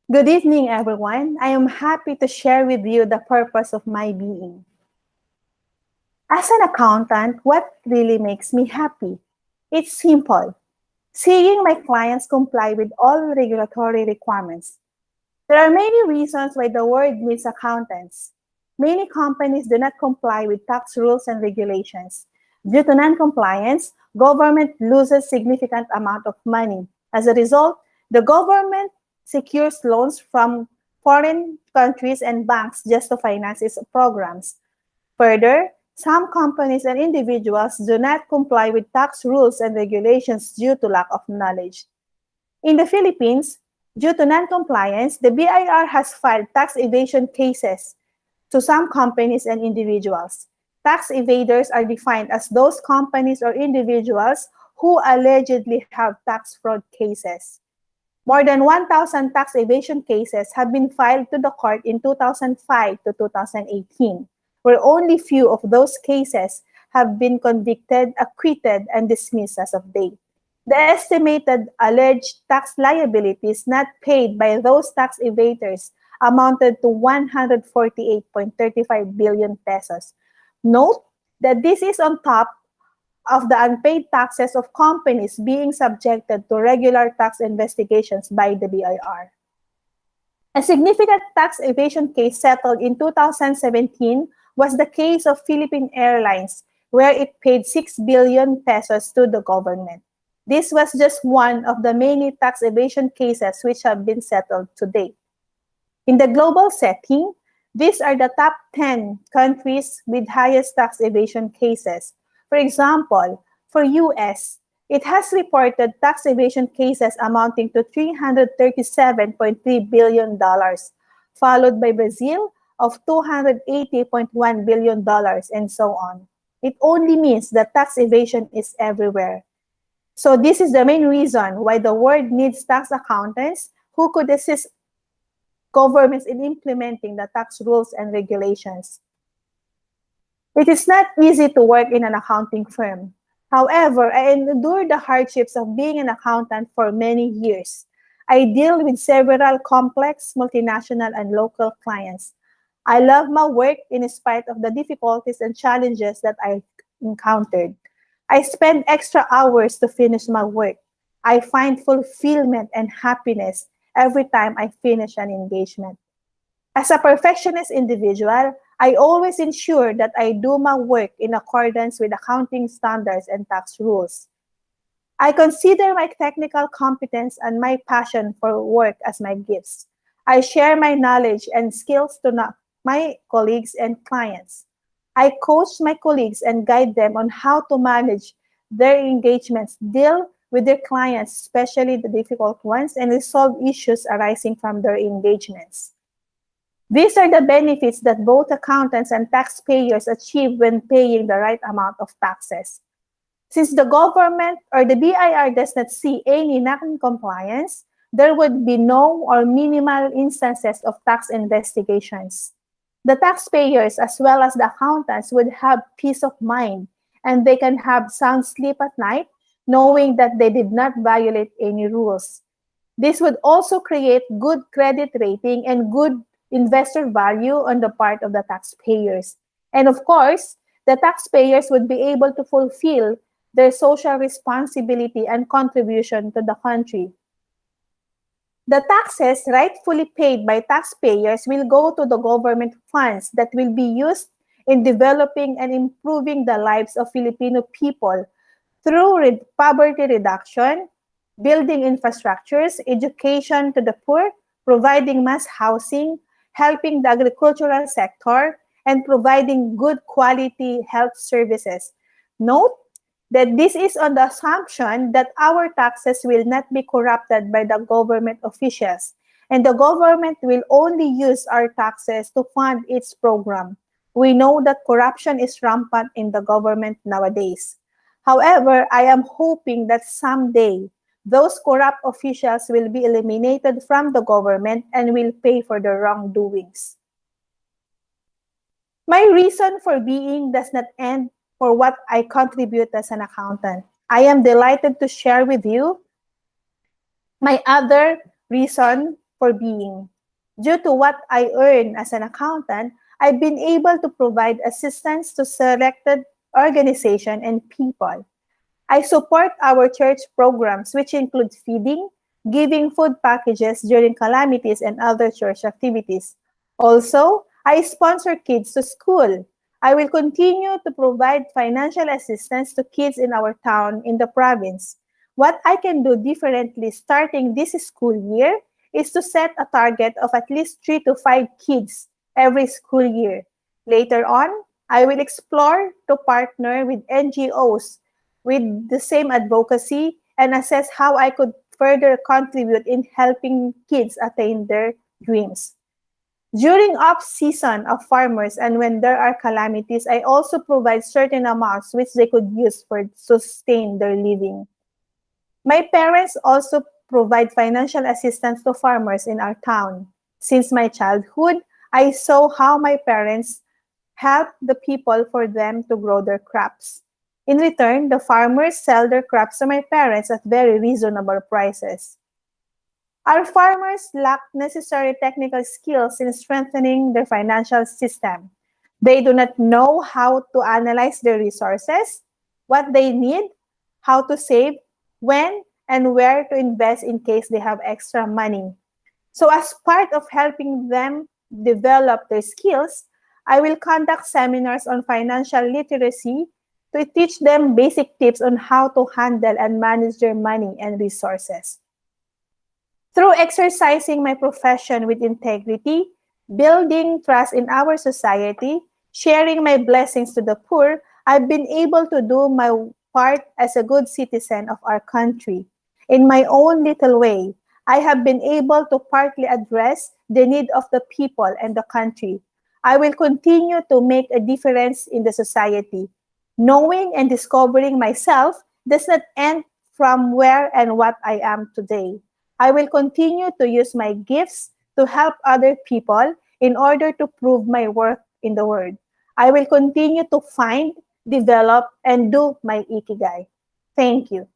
Good evening, everyone. I am happy to share with you the purpose of my being. As an accountant, what really makes me happy? It's simple. Seeing my clients comply with all regulatory requirements. There are many reasons why the world needs accountants. Many companies do not comply with tax rules and regulations. Due to non-compliance, government loses significant amount of money. As a result, the government secures loans from foreign countries and banks just to finance its programs. Further, some companies and individuals do not comply with tax rules and regulations due to lack of knowledge. In the Philippines, due to non-compliance, the BIR has filed tax evasion cases to some companies and individuals. Tax evaders are defined as those companies or individuals who allegedly have tax fraud cases. More than 1,000 tax evasion cases have been filed to the court in 2005 to 2018, where only few of those cases have been convicted, acquitted, and dismissed as of date. The estimated alleged tax liabilities not paid by those tax evaders amounted to 148.35 billion pesos. Note that this is on top of the unpaid taxes of companies being subjected to regular tax investigations by the BIR. A significant tax evasion case settled in 2017 was the case of Philippine Airlines, where it paid 6 billion pesos to the government. This was just one of the many tax evasion cases which have been settled to date. In the global setting, these are the top 10 countries with highest tax evasion cases. For example, for US, it has reported tax evasion cases amounting to $337.3 billion, followed by Brazil of $280.1 billion, and so on. It only means that tax evasion is everywhere. So this is the main reason why the world needs tax accountants who could assist governments in implementing the tax rules and regulations. It is not easy to work in an accounting firm. However, I endured the hardships of being an accountant for many years. I deal with several complex multinational and local clients. I love my work in spite of the difficulties and challenges that I encountered. I spend extra hours to finish my work. I find fulfillment and happiness every time I finish an engagement. As a perfectionist individual, I always ensure that I do my work in accordance with accounting standards and tax rules. I consider my technical competence and my passion for work as my gifts. I share my knowledge and skills to my colleagues and clients. I coach my colleagues and guide them on how to manage their engagements, deal with their clients, especially the difficult ones, and resolve issues arising from their engagements. These are the benefits that both accountants and taxpayers achieve when paying the right amount of taxes. Since the government or the BIR does not see any non-compliance, there would be no or minimal instances of tax investigations. The taxpayers as well as the accountants would have peace of mind and they can have sound sleep at night knowing that they did not violate any rules. This would also create good credit rating and good investor value on the part of the taxpayers. And of course, the taxpayers would be able to fulfill their social responsibility and contribution to the country. The taxes rightfully paid by taxpayers will go to the government funds that will be used in developing and improving the lives of Filipino people through poverty reduction, building infrastructures, education to the poor, providing mass housing, helping the agricultural sector, and providing good quality health services. Note that this is on the assumption that our taxes will not be corrupted by the government officials, and the government will only use our taxes to fund its program. We know that corruption is rampant in the government nowadays. However, I am hoping that someday those corrupt officials will be eliminated from the government and will pay for their wrongdoings. My reason for being does not end for what I contribute as an accountant. I am delighted to share with you my other reason for being. Due to what I earn as an accountant, I've been able to provide assistance to selected organizations and people. I support our church programs, which include feeding, giving food packages during calamities and other church activities. Also, I sponsor kids to school. I will continue to provide financial assistance to kids in our town in the province. What I can do differently starting this school year is to set a target of at least 3 to 5 kids every school year. Later on, I will explore to partner with NGOs with the same advocacy and assess how I could further contribute in helping kids attain their dreams. During off-season of farmers and when there are calamities, I also provide certain amounts which they could use for sustain their living. My parents also provide financial assistance to farmers in our town. Since my childhood, I saw how my parents help the people for them to grow their crops. In return, the farmers sell their crops to my parents at very reasonable prices. Our farmers lack necessary technical skills in strengthening their financial system. They do not know how to analyze their resources, what they need, how to save, when, and where to invest in case they have extra money. So, as part of helping them develop their skills, I will conduct seminars on financial literacy to teach them basic tips on how to handle and manage their money and resources. Through exercising my profession with integrity, building trust in our society, sharing my blessings to the poor, I've been able to do my part as a good citizen of our country. In my own little way, I have been able to partly address the need of the people and the country. I will continue to make a difference in the society. Knowing and discovering myself does not end from where and what I am today. I will continue to use my gifts to help other people in order to prove my worth in the world. I will continue to find, develop, and do my Ikigai. Thank you.